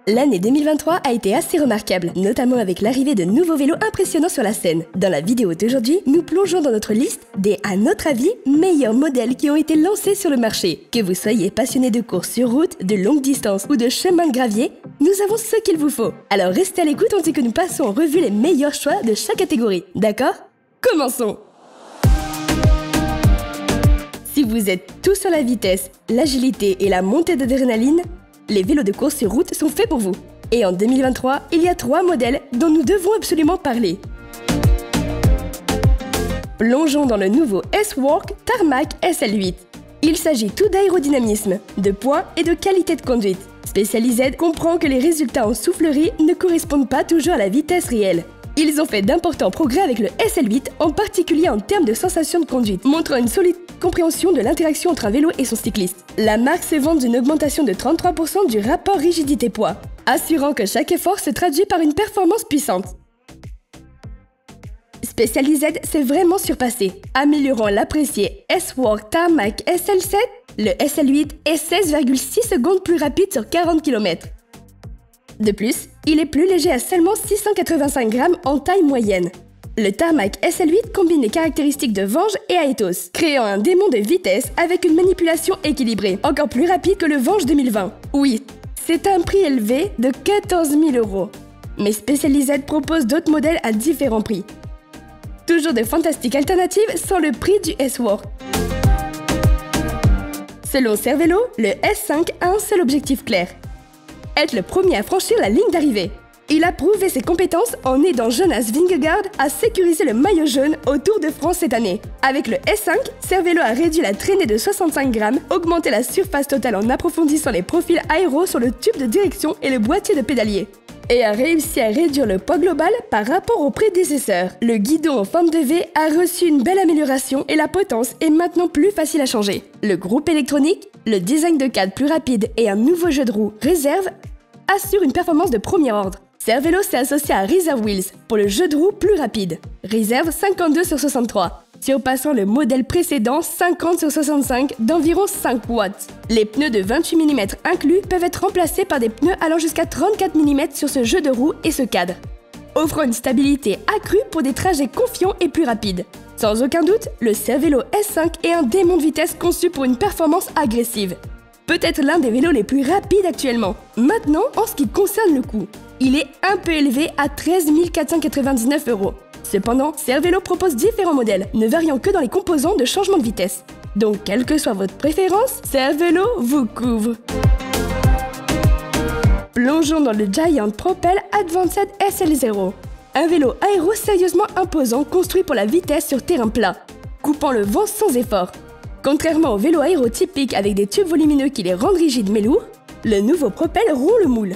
L'année 2023 a été assez remarquable, notamment avec l'arrivée de nouveaux vélos impressionnants sur la scène. Dans la vidéo d'aujourd'hui, nous plongeons dans notre liste des, à notre avis, meilleurs modèles qui ont été lancés sur le marché. Que vous soyez passionné de courses sur route, de longue distance ou de chemins de gravier, nous avons ce qu'il vous faut. Alors restez à l'écoute tandis que nous passons en revue les meilleurs choix de chaque catégorie. D'accord ? Commençons ! Si vous êtes tout sur la vitesse, l'agilité et la montée d'adrénaline, les vélos de course sur route sont faits pour vous. Et en 2023, il y a 3 modèles dont nous devons absolument parler. Plongeons dans le nouveau S-Work Tarmac SL8. Il s'agit tout d'aérodynamisme, de poids et de qualité de conduite. SpecializZ comprend que les résultats en soufflerie ne correspondent pas toujours à la vitesse réelle. Ils ont fait d'importants progrès avec le SL8, en particulier en termes de sensation de conduite, montrant une solide compréhension de l'interaction entre un vélo et son cycliste. La marque se vante d'une augmentation de 33% du rapport rigidité-poids, assurant que chaque effort se traduit par une performance puissante. SpecializZ s'est vraiment surpassé, améliorant l'apprécié S-Work Tarmac SL7, le SL8 est 16,6 secondes plus rapide sur 40 km. De plus, il est plus léger à seulement 685 grammes en taille moyenne. Le Tarmac SL8 combine les caractéristiques de Vange et Aetos, créant un démon de vitesse avec une manipulation équilibrée, encore plus rapide que le Vange 2020. Oui, c'est un prix élevé de 14 000 €. Mais SpecializZ propose d'autres modèles à différents prix. Toujours de fantastiques alternatives sans le prix du S-Work. Selon Cervélo, le S5 a un seul objectif clair: être le premier à franchir la ligne d'arrivée. Il a prouvé ses compétences en aidant Jonas Vingegaard à sécuriser le maillot jaune au Tour de France cette année. Avec le S5, Cervélo a réduit la traînée de 65 grammes, augmenté la surface totale en approfondissant les profils aéros sur le tube de direction et le boîtier de pédalier. Et a réussi à réduire le poids global par rapport au prédécesseur. Le guidon en forme de V a reçu une belle amélioration et la potence est maintenant plus facile à changer. Le groupe électronique, le design de cadre plus rapide et un nouveau jeu de roues Reserve assurent une performance de premier ordre. Cervélo s'est associé à Reserve Wheels pour le jeu de roues plus rapide. Reserve 52/63, surpassant le modèle précédent 50/65 d'environ 5 watts. Les pneus de 28 mm inclus peuvent être remplacés par des pneus allant jusqu'à 34 mm sur ce jeu de roues et ce cadre, offrant une stabilité accrue pour des trajets confiants et plus rapides. Sans aucun doute, le Cervélo S5 est un démon de vitesse conçu pour une performance agressive. Peut-être l'un des vélos les plus rapides actuellement. Maintenant, en ce qui concerne le coût, il est un peu élevé à 13 499 €. Cependant, Cervélo propose différents modèles, ne variant que dans les composants de changement de vitesse. Donc, quelle que soit votre préférence, Cervélo vous couvre. Plongeons dans le Giant Propel Advanced SL0. Un vélo aéro sérieusement imposant construit pour la vitesse sur terrain plat, coupant le vent sans effort. Contrairement au vélo aéro typique avec des tubes volumineux qui les rendent rigides mais lourds, le nouveau Propel rompt le moule.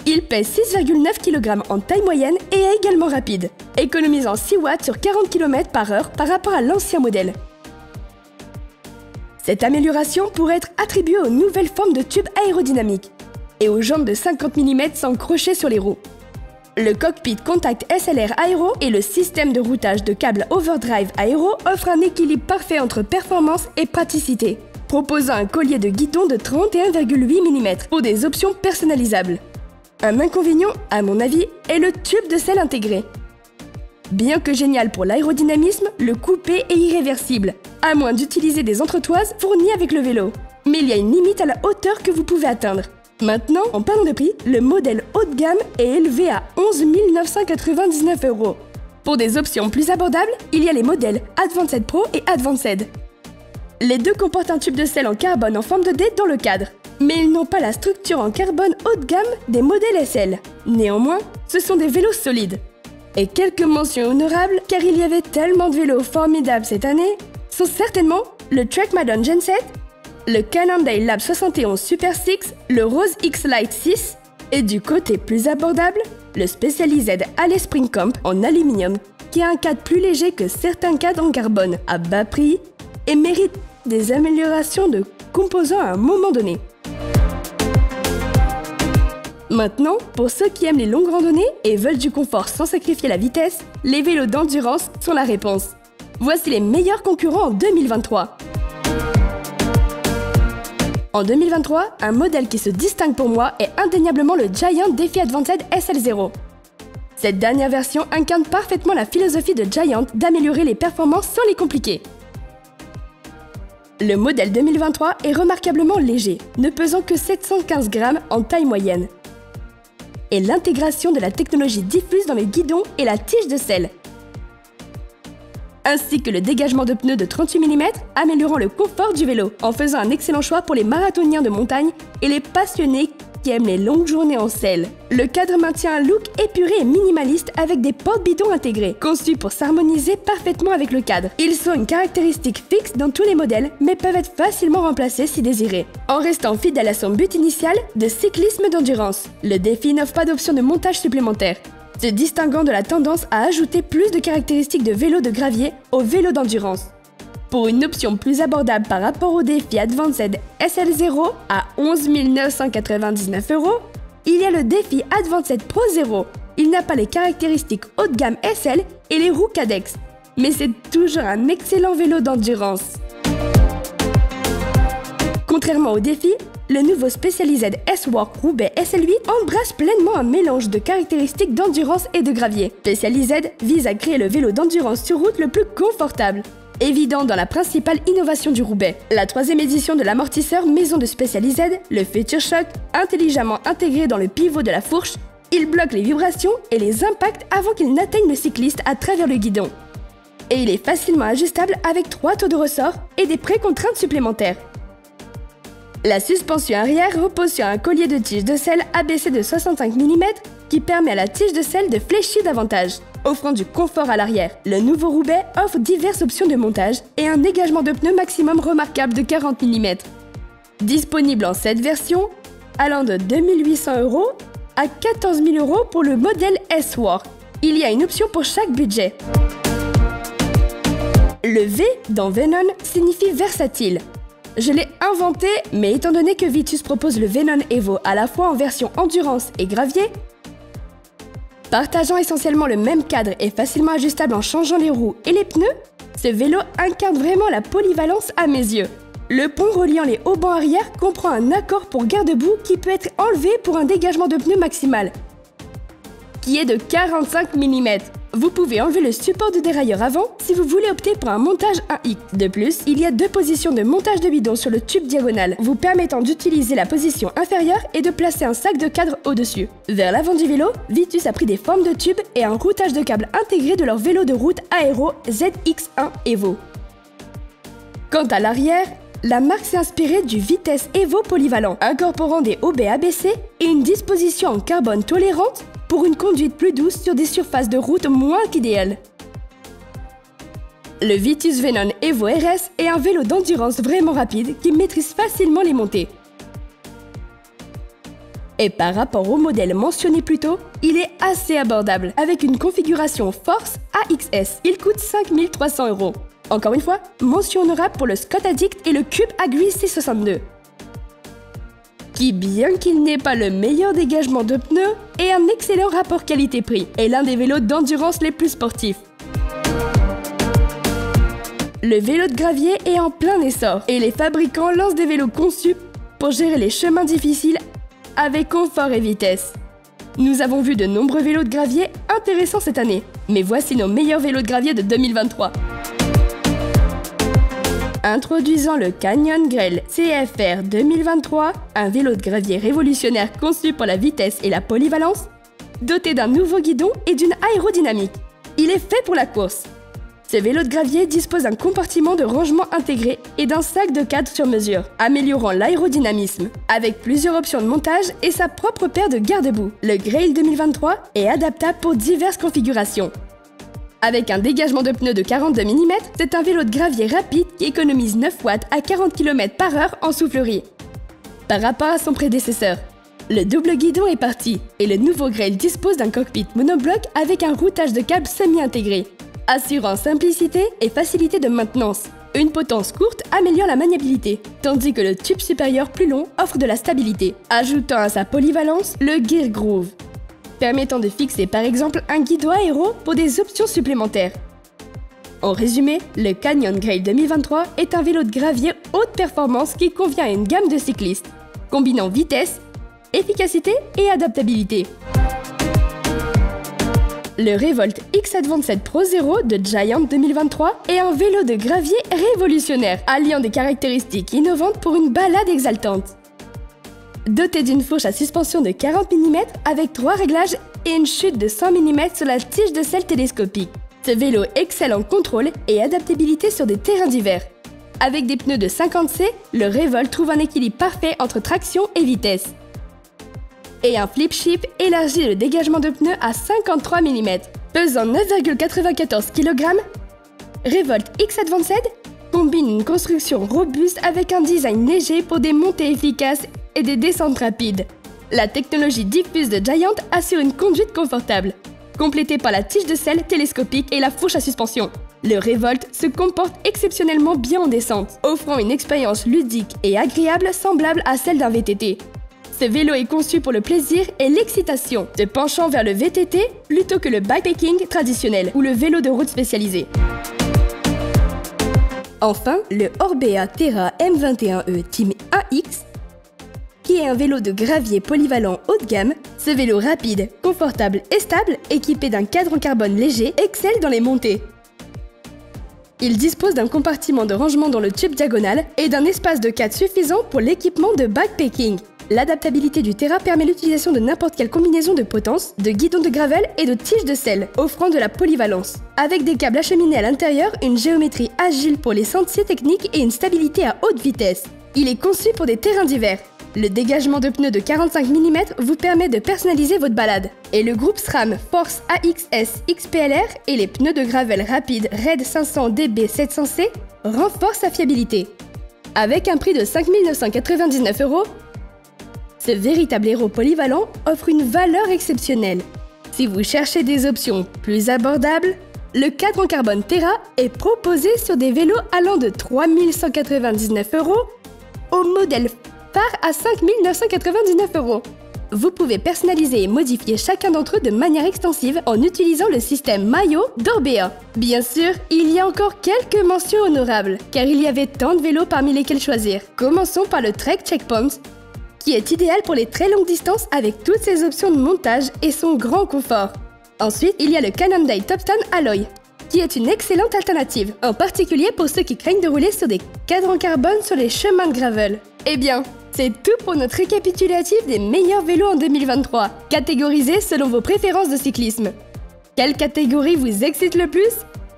Il pèse 6,9 kg en taille moyenne et est également rapide, économisant 6 watts sur 40 km/h par rapport à l'ancien modèle. Cette amélioration pourrait être attribuée aux nouvelles formes de tubes aérodynamiques et aux jantes de 50 mm sans crochet sur les roues. Le cockpit Contact SLR Aero et le système de routage de câbles Overdrive Aero offrent un équilibre parfait entre performance et praticité, proposant un collier de guidon de 31,8 mm pour des options personnalisables. Un inconvénient, à mon avis, est le tube de selle intégré. Bien que génial pour l'aérodynamisme, le coupé est irréversible, à moins d'utiliser des entretoises fournies avec le vélo. Mais il y a une limite à la hauteur que vous pouvez atteindre. Maintenant, en parlant de prix, le modèle haut de gamme est élevé à 11 999 €. Pour des options plus abordables, il y a les modèles Advanced Pro et Advanced. Les deux comportent un tube de selle en carbone en forme de D dans le cadre, mais ils n'ont pas la structure en carbone haut de gamme des modèles SL. Néanmoins, ce sont des vélos solides. Et quelques mentions honorables, car il y avait tellement de vélos formidables cette année, sont certainement le Trackmadon Gen 7, le Cannondale Lab 71 Super 6, le Rose X Lite 6, et du côté plus abordable, le SpecializZ Allez Spring Camp en aluminium, qui a un cadre plus léger que certains cadres en carbone, à bas prix, et mérite des améliorations de composants à un moment donné. Maintenant, pour ceux qui aiment les longues randonnées et veulent du confort sans sacrifier la vitesse, les vélos d'endurance sont la réponse. Voici les meilleurs concurrents en 2023. En 2023, un modèle qui se distingue pour moi est indéniablement le Giant Defi Advanced SL0. Cette dernière version incarne parfaitement la philosophie de Giant d'améliorer les performances sans les compliquer. Le modèle 2023 est remarquablement léger, ne pesant que 715 grammes en taille moyenne. Et l'intégration de la technologie diffuse dans le guidon et la tige de selle, ainsi que le dégagement de pneus de 38 mm, améliorant le confort du vélo, en faisant un excellent choix pour les marathoniens de montagne et les passionnés qui aiment les longues journées en selle. Le cadre maintient un look épuré et minimaliste avec des porte-bidons intégrés, conçus pour s'harmoniser parfaitement avec le cadre. Ils sont une caractéristique fixe dans tous les modèles, mais peuvent être facilement remplacés si désiré, en restant fidèle à son but initial de cyclisme d'endurance. Le Defi n'offre pas d'option de montage supplémentaire, se distinguant de la tendance à ajouter plus de caractéristiques de vélo de gravier au vélo d'endurance. Pour une option plus abordable par rapport au Defi Advanced SL0 à 11 999 €, il y a le Defi Advanced Pro Zero. Il n'a pas les caractéristiques haut de gamme SL et les roues Cadex, mais c'est toujours un excellent vélo d'endurance. Contrairement au Defi, le nouveau Specialized S-Work Roubaix SL8 embrasse pleinement un mélange de caractéristiques d'endurance et de gravier. Specialized vise à créer le vélo d'endurance sur route le plus confortable, évident dans la principale innovation du Roubaix, la 3e édition de l'amortisseur maison de Specialized, le Future Shock, intelligemment intégré dans le pivot de la fourche. Il bloque les vibrations et les impacts avant qu'ils n'atteignent le cycliste à travers le guidon. Et il est facilement ajustable avec 3 taux de ressort et des précontraintes supplémentaires. La suspension arrière repose sur un collier de tige de selle abaissé de 65 mm qui permet à la tige de selle de fléchir davantage, offrant du confort à l'arrière. Le nouveau Roubaix offre diverses options de montage et un dégagement de pneus maximum remarquable de 40 mm. Disponible en 7 versions, allant de 2 800 € à 14 000 € pour le modèle S-Work. Il y a une option pour chaque budget. Le V dans Venon signifie versatile. Je l'ai inventé, mais étant donné que Vitus propose le Venon Evo à la fois en version endurance et gravier, partageant essentiellement le même cadre et facilement ajustable en changeant les roues et les pneus, ce vélo incarne vraiment la polyvalence à mes yeux. Le pont reliant les haubans arrière comprend un accord pour garde-boue qui peut être enlevé pour un dégagement de pneus maximal, qui est de 45 mm. Vous pouvez enlever le support de dérailleur avant si vous voulez opter pour un montage 1X. De plus, il y a 2 positions de montage de bidon sur le tube diagonal, vous permettant d'utiliser la position inférieure et de placer un sac de cadre au-dessus. Vers l'avant du vélo, Vitus a pris des formes de tubes et un routage de câbles intégré de leur vélo de route Aero ZX1 Evo. Quant à l'arrière, la marque s'est inspirée du Vitesse Evo polyvalent, incorporant des OB abaissés et une disposition en carbone tolérante pour une conduite plus douce sur des surfaces de route moins qu'idéales. Le Vitus Venon Evo RS est un vélo d'endurance vraiment rapide qui maîtrise facilement les montées. Et par rapport au modèle mentionné plus tôt, il est assez abordable, avec une configuration Force AXS. Il coûte 5 300 €. Encore une fois, mention honorable pour le Scott Addict et le Cube Agri C62. Qui, bien qu'il n'ait pas le meilleur dégagement de pneus, est un excellent rapport qualité-prix et l'un des vélos d'endurance les plus sportifs. Le vélo de gravier est en plein essor et les fabricants lancent des vélos conçus pour gérer les chemins difficiles avec confort et vitesse. Nous avons vu de nombreux vélos de gravier intéressants cette année, mais voici nos meilleurs vélos de gravier de 2023. Introduisant le Canyon Grail CFR 2023, un vélo de gravier révolutionnaire conçu pour la vitesse et la polyvalence, doté d'un nouveau guidon et d'une aérodynamique. Il est fait pour la course. Ce vélo de gravier dispose d'un compartiment de rangement intégré et d'un sac de cadre sur mesure, améliorant l'aérodynamisme, avec plusieurs options de montage et sa propre paire de garde-boue. Le Grail 2023 est adaptable pour diverses configurations. Avec un dégagement de pneus de 42 mm, c'est un vélo de gravier rapide qui économise 9 watts à 40 km/h en soufflerie. Par rapport à son prédécesseur, le double guidon est parti et le nouveau Grail dispose d'un cockpit monobloc avec un routage de câbles semi-intégré, assurant simplicité et facilité de maintenance. Une potence courte améliore la maniabilité, tandis que le tube supérieur plus long offre de la stabilité, ajoutant à sa polyvalence le Gear Groove, permettant de fixer par exemple un guidon aéro pour des options supplémentaires. En résumé, le Canyon Grail 2023 est un vélo de gravier haute performance qui convient à une gamme de cyclistes, combinant vitesse, efficacité et adaptabilité. Le Revolt X Advanced Pro Zero de Giant 2023 est un vélo de gravier révolutionnaire, alliant des caractéristiques innovantes pour une balade exaltante. Doté d'une fourche à suspension de 40 mm avec 3 réglages et une chute de 100 mm sur la tige de selle télescopique. Ce vélo excelle en contrôle et adaptabilité sur des terrains divers. Avec des pneus de 50C, le Revolt trouve un équilibre parfait entre traction et vitesse. Et un flip chip élargit le dégagement de pneus à 53 mm. Pesant 9,94 kg, Revolt X Advanced combine une construction robuste avec un design léger pour des montées efficaces et des descentes rapides. La technologie diffuse de Giant assure une conduite confortable, complétée par la tige de selle télescopique et la fourche à suspension. Le Revolt se comporte exceptionnellement bien en descente, offrant une expérience ludique et agréable semblable à celle d'un VTT. Ce vélo est conçu pour le plaisir et l'excitation, se penchant vers le VTT plutôt que le bikepacking traditionnel ou le vélo de route spécialisé. Enfin, le Orbea Terra M21E Team AX, qui est un vélo de gravier polyvalent haut de gamme. Ce vélo rapide, confortable et stable, équipé d'un cadre en carbone léger, excelle dans les montées. Il dispose d'un compartiment de rangement dans le tube diagonal et d'un espace de cadre suffisant pour l'équipement de bikepacking. L'adaptabilité du Terra permet l'utilisation de n'importe quelle combinaison de potence, de guidon de gravel et de tige de selle, offrant de la polyvalence. Avec des câbles acheminés à l'intérieur, une géométrie agile pour les sentiers techniques et une stabilité à haute vitesse. Il est conçu pour des terrains divers. Le dégagement de pneus de 45 mm vous permet de personnaliser votre balade. Et le groupe SRAM Force AXS XPLR et les pneus de gravel rapide Red 500 DB 700C renforcent sa fiabilité. Avec un prix de 5 999 €, ce véritable héros polyvalent offre une valeur exceptionnelle. Si vous cherchez des options plus abordables, le cadre en carbone Terra est proposé sur des vélos allant de 3 199 € au modèle phare à 5 999 €. Vous pouvez personnaliser et modifier chacun d'entre eux de manière extensive en utilisant le système Maillot d'Orbea. Bien sûr, il y a encore quelques mentions honorables, car il y avait tant de vélos parmi lesquels choisir. Commençons par le Trek Checkpoint, qui est idéal pour les très longues distances avec toutes ses options de montage et son grand confort. Ensuite, il y a le Cannondale Topstone Alloy, qui est une excellente alternative, en particulier pour ceux qui craignent de rouler sur des cadres en carbone sur les chemins de gravel. Eh bien, c'est tout pour notre récapitulatif des meilleurs vélos en 2023, catégorisés selon vos préférences de cyclisme. Quelle catégorie vous excite le plus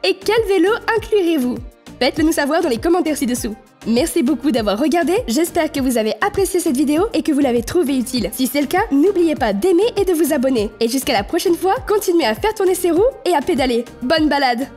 et quel vélo inclurez-vous? Faites-le nous savoir dans les commentaires ci-dessous. Merci beaucoup d'avoir regardé, j'espère que vous avez apprécié cette vidéo et que vous l'avez trouvée utile. Si c'est le cas, n'oubliez pas d'aimer et de vous abonner. Et jusqu'à la prochaine fois, continuez à faire tourner ces roues et à pédaler. Bonne balade!